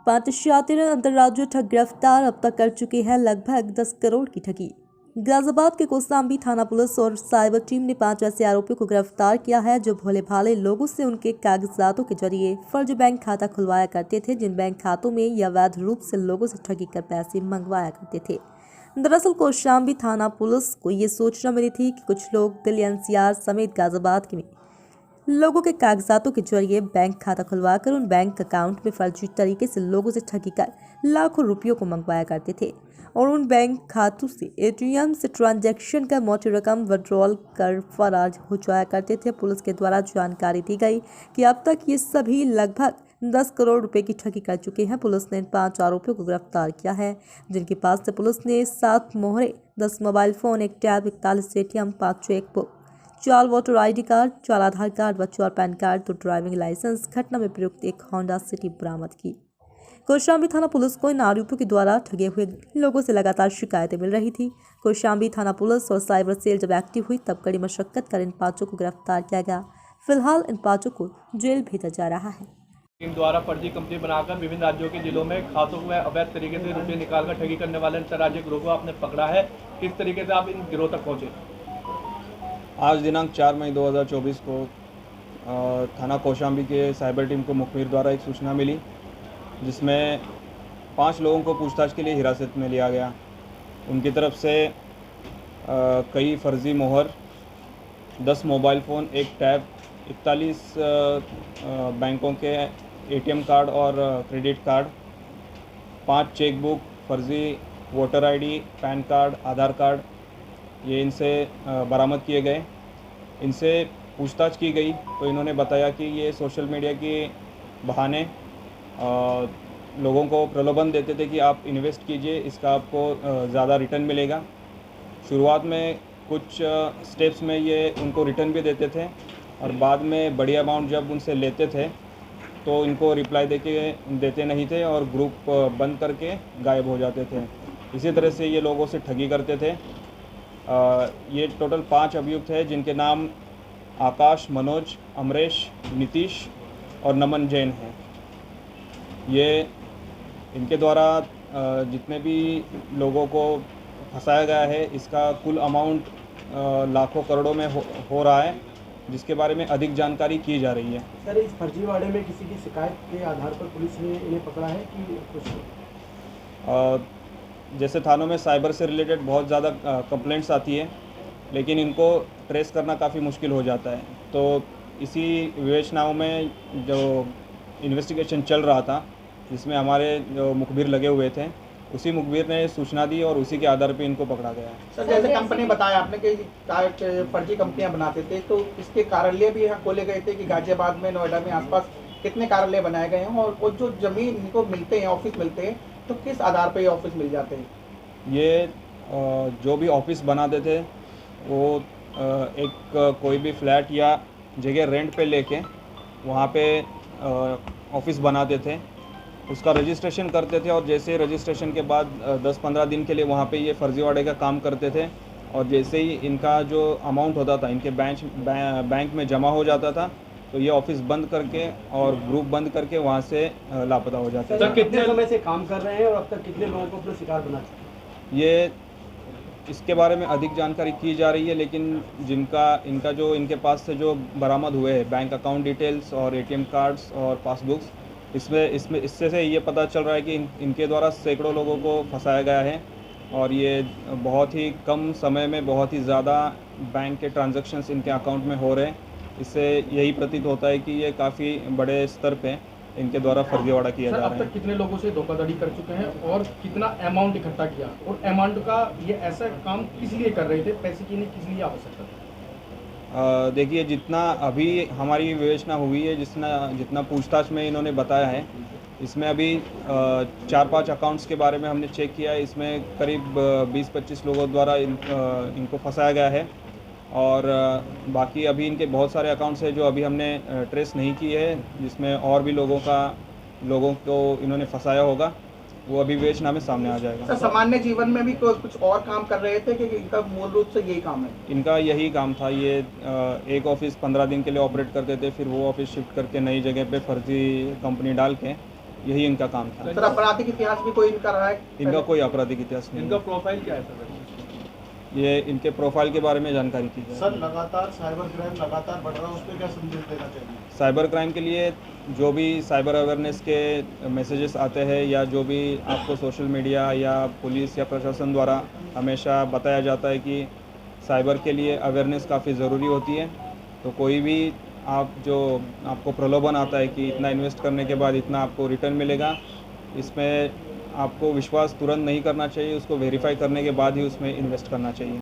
5 शातिर अंतर्राज्यीय ठग गिरफ्तार, अब तक कर चुके हैं लगभग 10 करोड़ की ठगी। गाजियाबाद के कौशाम्बी थाना पुलिस और साइबर टीम ने 5 ऐसे आरोपियों को गिरफ्तार किया है जो भोले भाले लोगों से उनके कागजातों के जरिए फर्जी बैंक खाता खुलवाया करते थे, जिन बैंक खातों में या अवैध रूप से लोगों से ठगी कर पैसे मंगवाया करते थे। दरअसल कौशाम्बी थाना पुलिस को ये सूचना मिली थी कि कुछ लोग दिल्ली एनसीआर समेत गाजियाबाद में लोगों के कागजातों के जरिए बैंक खाता खुलवाकर उन बैंक अकाउंट में फर्जी तरीके से लोगों से ठगी कर लाखों रुपयों को मंगवाया करते थे और उन बैंक खातों से एटीएम से ट्रांजैक्शन कर मोटी रकम विड्रॉल कर फरार हो जाया करते थे। पुलिस के द्वारा जानकारी दी गई कि अब तक ये सभी लगभग 10 करोड़ रुपए की ठगी कर चुके हैं। पुलिस ने इन 5 आरोपियों को गिरफ्तार किया है, जिनके पास से पुलिस ने 7 मोहरे, 10 mobile phone, 1 tab, 41 ATM, 5 chequebook, 4 voter ID card, 4 आधार कार्ड व 4 पैन कार्ड, 2 ड्राइविंग लाइसेंस, घटना में प्रयुक्त 1 होंडा सिटी बरामद की। कौशाम्बी थाना पुलिस को इन आरोपियों के द्वारा ठगे हुए लोगों से लगातार शिकायतें मिल रही थी। कौशाम्बी थाना पुलिस और साइबर सेल जब एक्टिव हुई तब कड़ी मशक्कत कर इन 5 को गिरफ्तार किया गया। फिलहाल इन 5 को जेल भेजा जा रहा है। टीम द्वारा फर्जी कंपनी बनाकर विभिन्न राज्यों के जिलों में खातों में अवैध तरीके से रुपये निकालकर ठगी करने वाले अंतर्राज्यीय गिरोह को आपने पकड़ा है। किस तरीके से आप इन गिरोह तक पहुँचे? आज दिनांक 4 मई 2024 को थाना कौशाम्बी के साइबर टीम को मुखबिर द्वारा एक सूचना मिली, जिसमें 5 लोगों को पूछताछ के लिए हिरासत में लिया गया। उनकी तरफ से कई फर्जी मोहर, 10 मोबाइल फ़ोन, 1 टैब, 41 बैंकों के एटीएम कार्ड और क्रेडिट कार्ड, 5 चेकबुक, फर्जी वोटर आईडी, पैन कार्ड, आधार कार्ड, ये इनसे बरामद किए गए। इनसे पूछताछ की गई तो इन्होंने बताया कि ये सोशल मीडिया के बहाने लोगों को प्रलोभन देते थे कि आप इन्वेस्ट कीजिए, इसका आपको ज़्यादा रिटर्न मिलेगा। शुरुआत में कुछ स्टेप्स में ये उनको रिटर्न भी देते थे और बाद में बड़ी अमाउंट जब उनसे लेते थे तो इनको रिप्लाई देते नहीं थे और ग्रुप बंद करके गायब हो जाते थे। इसी तरह से ये लोगों से ठगी करते थे। ये टोटल 5 अभियुक्त हैं, जिनके नाम आकाश, मनोज, अमरेश, नीतीश और नमन जैन हैं। ये इनके द्वारा जितने भी लोगों को फंसाया गया है, इसका कुल अमाउंट लाखों करोड़ों में हो रहा है, जिसके बारे में अधिक जानकारी की जा रही है। सर, इस फर्जीवाड़े में किसी की शिकायत के आधार पर पुलिस ने इन्हें पकड़ा है कि कुछ? जैसे थानों में साइबर से रिलेटेड बहुत ज़्यादा कंप्लेंट्स आती है, लेकिन इनको ट्रेस करना काफ़ी मुश्किल हो जाता है। तो इसी विवेचनाओं में जो इन्वेस्टिगेशन चल रहा था, जिसमें हमारे जो मुखबिर लगे हुए थे, उसी मुखबिर ने सूचना दी और उसी के आधार पे इनको पकड़ा गया है। सर, जैसे कंपनी बताया आपने कि फर्जी कंपनियां बनाते थे, तो इसके कार्यालय भी यहाँ खोले गए थे कि गाजियाबाद में, नोएडा में, आसपास कितने कार्यालय बनाए गए हैं और जो ज़मीन इनको मिलते हैं, ऑफिस मिलते हैं, तो किस आधार पर ये ऑफिस मिल जाते हैं? ये जो भी ऑफिस बनाते थे वो एक कोई भी फ्लैट या जगह रेंट पे लेके वहाँ पे ऑफिस बनाते थे, उसका रजिस्ट्रेशन करते थे और जैसे रजिस्ट्रेशन के बाद 10-15 दिन के लिए वहाँ पे ये फर्जीवाड़े का काम करते थे और जैसे ही इनका जो अमाउंट होता था इनके बैंक में जमा हो जाता था तो ये ऑफिस बंद करके और ग्रुप बंद करके वहाँ से लापता हो जाते थे। कितने समय से काम कर रहे हैं और अब तक कितने लोगों को अपना शिकार बना चुके हैं? ये इसके बारे में अधिक जानकारी की जा रही है, लेकिन इनका जो इनके पास से जो बरामद हुए हैं बैंक अकाउंट डिटेल्स और एटीएम कार्ड्स और पासबुक्स, इससे से ये पता चल रहा है कि इनके द्वारा सैकड़ों लोगों को फंसाया गया है और ये बहुत ही कम समय में बहुत ही ज़्यादा बैंक के ट्रांजैक्शंस इनके अकाउंट में हो रहे हैं। इससे यही प्रतीत होता है कि ये काफ़ी बड़े स्तर पे इनके द्वारा फर्जीवाड़ा किया जा रहा है। अब तक कितने लोगों से धोखाधड़ी कर चुके हैं और कितना अमाउंट इकट्ठा किया और अमाउंट का ये ऐसा काम किस लिए कर रहे थे, पैसे की नहीं किस लिए आवश्यकता थी? देखिए, जितना अभी हमारी विवेचना हुई है, जितना पूछताछ में इन्होंने बताया है, इसमें अभी 4-5 अकाउंट्स के बारे में हमने चेक किया है। इसमें करीब 20-25 लोगों द्वारा इनको फंसाया गया है और बाकी अभी इनके बहुत सारे अकाउंट्स हैं जो अभी हमने ट्रेस नहीं किए हैं, जिसमें और भी लोगों को इन्होंने फंसाया होगा, वो अभी विवेचना में सामने आ जाएगा। सर, सामान्य जीवन में भी कुछ और काम कर रहे थे कि इनका मूल रूप से यही काम है? इनका यही काम था। ये एक ऑफिस 15 दिन के लिए ऑपरेट करते थे, फिर वो ऑफिस शिफ्ट करके नई जगह पे फर्जी कंपनी डाल के यही इनका काम था। सर आपराधिक इतिहास भी कोई इनका रहा है? इनका कोई आपराधिक इतिहास नहीं इनका है। प्रोफाइल क्या है सर? ये इनके प्रोफाइल के बारे में जानकारी की जाए। सर लगातार साइबर क्राइम लगातार बढ़ रहा है, उस पर क्या संदेश देना चाहिए? साइबर क्राइम के लिए जो भी साइबर अवेयरनेस के मैसेजेस आते हैं या जो भी आपको सोशल मीडिया या पुलिस या प्रशासन द्वारा हमेशा बताया जाता है कि साइबर के लिए अवेयरनेस काफ़ी ज़रूरी होती है, तो कोई भी आपको प्रलोभन आता है कि इतना इन्वेस्ट करने के बाद इतना आपको रिटर्न मिलेगा, इसमें आपको विश्वास तुरंत नहीं करना चाहिए, उसको वेरीफाई करने के बाद ही उसमें इन्वेस्ट करना चाहिए।